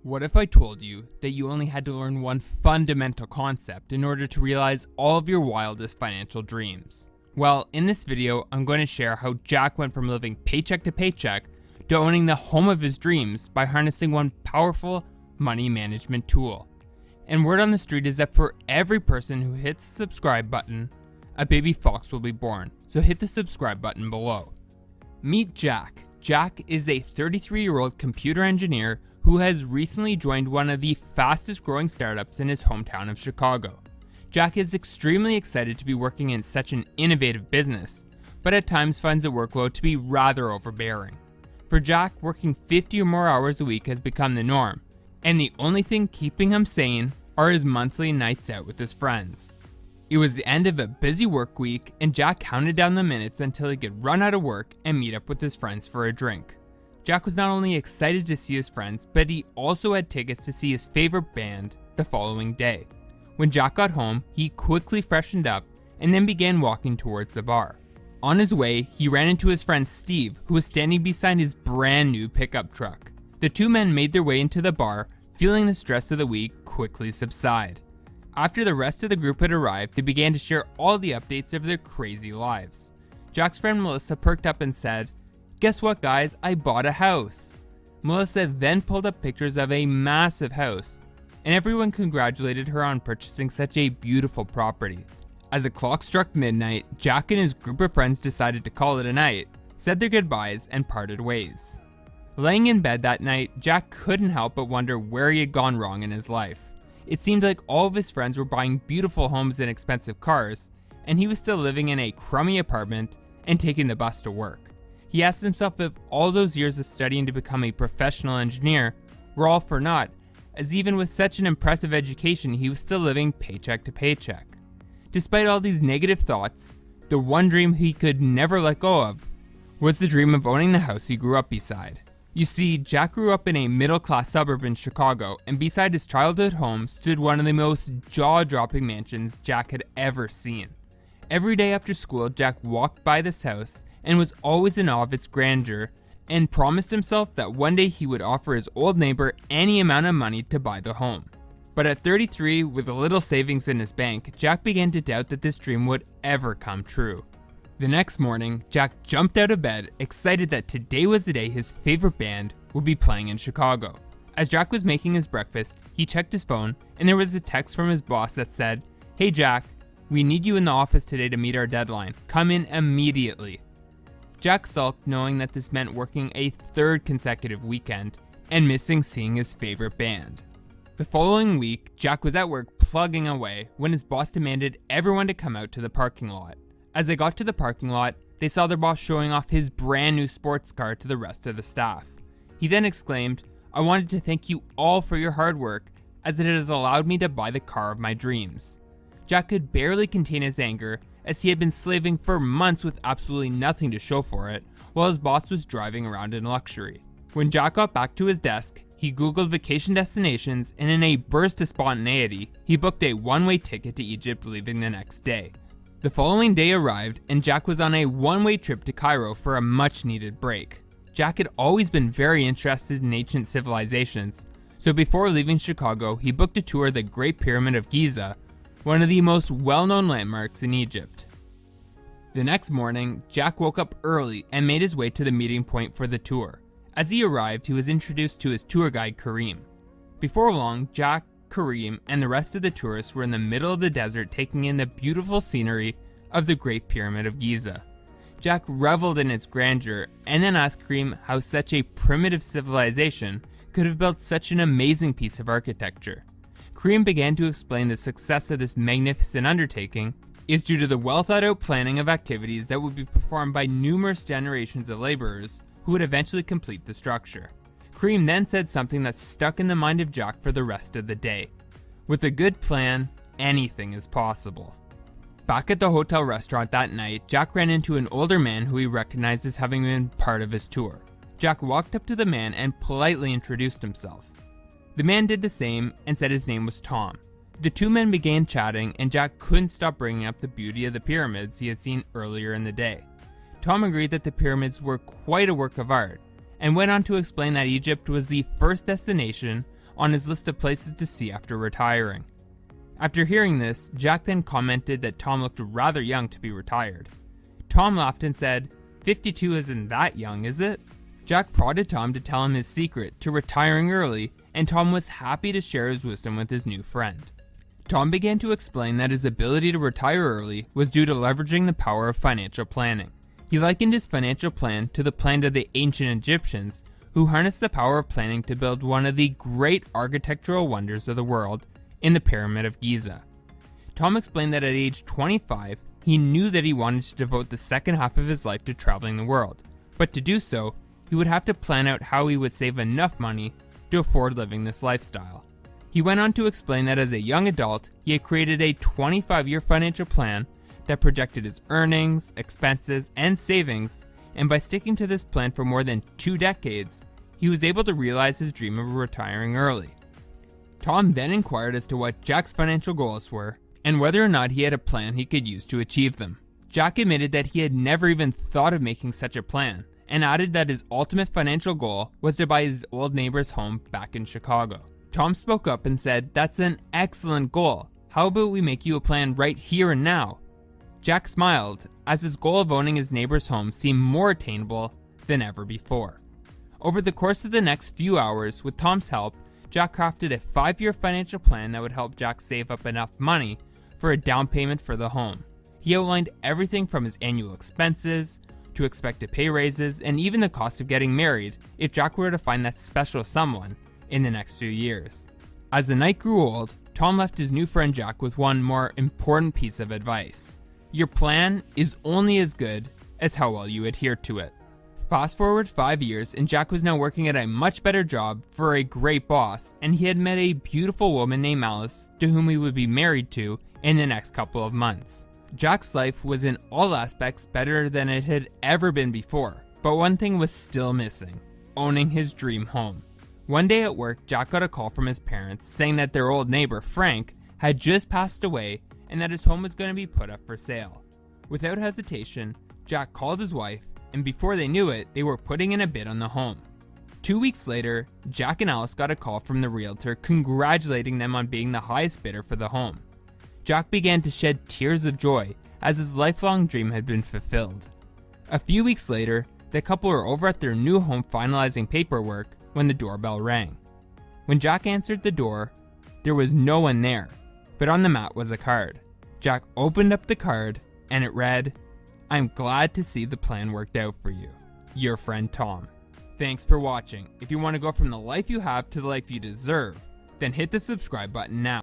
What if I told you that you only had to learn one fundamental concept in order to realize all of your wildest financial dreams? Well, in this video, I'm going to share how Jack went from living paycheck to paycheck to owning the home of his dreams by harnessing one powerful money management tool. And word on the street is that for every person who hits the subscribe button, a baby fox will be born. So hit the subscribe button below. Meet Jack. Jack is a 33-year-old computer engineer who has recently joined one of the fastest growing startups in his hometown of Chicago. Jack is extremely excited to be working in such an innovative business, but at times finds the workload to be rather overbearing. For Jack, working 50 or more hours a week has become the norm, and the only thing keeping him sane are his monthly nights out with his friends. It was the end of a busy work week, and Jack counted down the minutes until he could run out of work and meet up with his friends for a drink. Jack was not only excited to see his friends, but he also had tickets to see his favorite band the following day. When Jack got home, he quickly freshened up and then began walking towards the bar. On his way, he ran into his friend Steve, who was standing beside his brand new pickup truck. The two men made their way into the bar, feeling the stress of the week quickly subside. After the rest of the group had arrived, they began to share all the updates of their crazy lives. Jack's friend Melissa perked up and said, "Guess what, guys? I bought a house." Melissa then pulled up pictures of a massive house, and everyone congratulated her on purchasing such a beautiful property. As the clock struck midnight, Jack and his group of friends decided to call it a night, said their goodbyes, and parted ways. Laying in bed that night, Jack couldn't help but wonder where he had gone wrong in his life. It seemed like all of his friends were buying beautiful homes and expensive cars, and he was still living in a crummy apartment and taking the bus to work. He asked himself if all those years of studying to become a professional engineer were all for naught, as even with such an impressive education, he was still living paycheck to paycheck. Despite all these negative thoughts, the one dream he could never let go of was the dream of owning the house he grew up beside. You see, Jack grew up in a middle-class suburb in Chicago, and beside his childhood home stood one of the most jaw-dropping mansions Jack had ever seen. Every day after school, Jack walked by this house and was always in awe of its grandeur, and promised himself that one day he would offer his old neighbor any amount of money to buy the home. But at 33, with a little savings in his bank, Jack began to doubt that this dream would ever come true. The next morning, Jack jumped out of bed, excited that today was the day his favorite band would be playing in Chicago. As Jack was making his breakfast, he checked his phone, and there was a text from his boss that said, "Hey Jack, we need you in the office today to meet our deadline. Come in immediately." Jack sulked, knowing that this meant working a third consecutive weekend and missing seeing his favorite band. The following week, Jack was at work plugging away when his boss demanded everyone to come out to the parking lot. As they got to the parking lot, they saw their boss showing off his brand new sports car to the rest of the staff. He then exclaimed, "I wanted to thank you all for your hard work, as it has allowed me to buy the car of my dreams." Jack could barely contain his anger, as he had been slaving for months with absolutely nothing to show for it, while his boss was driving around in luxury. When Jack got back to his desk, he googled vacation destinations, and in a burst of spontaneity, he booked a one-way ticket to Egypt, leaving the next day. The following day arrived, and Jack was on a one-way trip to Cairo for a much-needed break. Jack had always been very interested in ancient civilizations, so before leaving Chicago, he booked a tour of the Great Pyramid of Giza, one of the most well-known landmarks in Egypt. The next morning, Jack woke up early and made his way to the meeting point for the tour. As he arrived, he was introduced to his tour guide, Kareem. Before long, Jack, Kareem, and the rest of the tourists were in the middle of the desert taking in the beautiful scenery of the Great Pyramid of Giza. Jack reveled in its grandeur and then asked Kareem how such a primitive civilization could have built such an amazing piece of architecture. Kareem began to explain the success of this magnificent undertaking is due to the well-thought-out planning of activities that would be performed by numerous generations of laborers who would eventually complete the structure. Kareem then said something that stuck in the mind of Jack for the rest of the day. With a good plan, anything is possible. Back at the hotel restaurant that night, Jack ran into an older man who he recognized as having been part of his tour. Jack walked up to the man and politely introduced himself. The man did the same and said his name was Tom. The two men began chatting, and Jack couldn't stop bringing up the beauty of the pyramids he had seen earlier in the day. Tom agreed that the pyramids were quite a work of art, and went on to explain that Egypt was the first destination on his list of places to see after retiring. After hearing this, Jack then commented that Tom looked rather young to be retired. Tom laughed and said, "52 isn't that young, is it?" Jack prodded Tom to tell him his secret to retiring early, and Tom was happy to share his wisdom with his new friend. Tom began to explain that his ability to retire early was due to leveraging the power of financial planning. He likened his financial plan to the plan of the ancient Egyptians, who harnessed the power of planning to build one of the great architectural wonders of the world in the Pyramid of Giza. Tom explained that at age 25, he knew that he wanted to devote the second half of his life to traveling the world, but to do so, he would have to plan out how he would save enough money to afford living this lifestyle. He went on to explain that as a young adult, he had created a 25-year financial plan that projected his earnings, expenses, and savings, and by sticking to this plan for more than 2 decades, he was able to realize his dream of retiring early. Tom then inquired as to what Jack's financial goals were, and whether or not he had a plan he could use to achieve them. Jack admitted that he had never even thought of making such a plan, and added that his ultimate financial goal was to buy his old neighbor's home back in Chicago. Tom spoke up and said, "That's an excellent goal. How about we make you a plan right here and now?" Jack smiled, as his goal of owning his neighbor's home seemed more attainable than ever before. Over the course of the next few hours, with Tom's help, Jack crafted a 5-year financial plan that would help Jack save up enough money for a down payment for the home. He outlined everything from his annual expenses to expected pay raises and even the cost of getting married if Jack were to find that special someone in the next few years. As the night grew old, Tom left his new friend Jack with one more important piece of advice. Your plan is only as good as how well you adhere to it. Fast forward 5 years, and Jack was now working at a much better job for a great boss, and he had met a beautiful woman named Alice to whom he would be married to in the next couple of months. Jack's life was in all aspects better than it had ever been before, but one thing was still missing: owning his dream home. One day at work, Jack got a call from his parents saying that their old neighbor, Frank, had just passed away and that his home was going to be put up for sale. Without hesitation, Jack called his wife, and before they knew it, they were putting in a bid on the home. 2 weeks later, Jack and Alice got a call from the realtor congratulating them on being the highest bidder for the home. Jack began to shed tears of joy as his lifelong dream had been fulfilled. A few weeks later, the couple were over at their new home finalizing paperwork when the doorbell rang. When Jack answered the door, there was no one there, but on the mat was a card. Jack opened up the card and it read, "I'm glad to see the plan worked out for you. Your friend Tom." Thanks for watching. If you want to go from the life you have to the life you deserve, then hit the subscribe button now.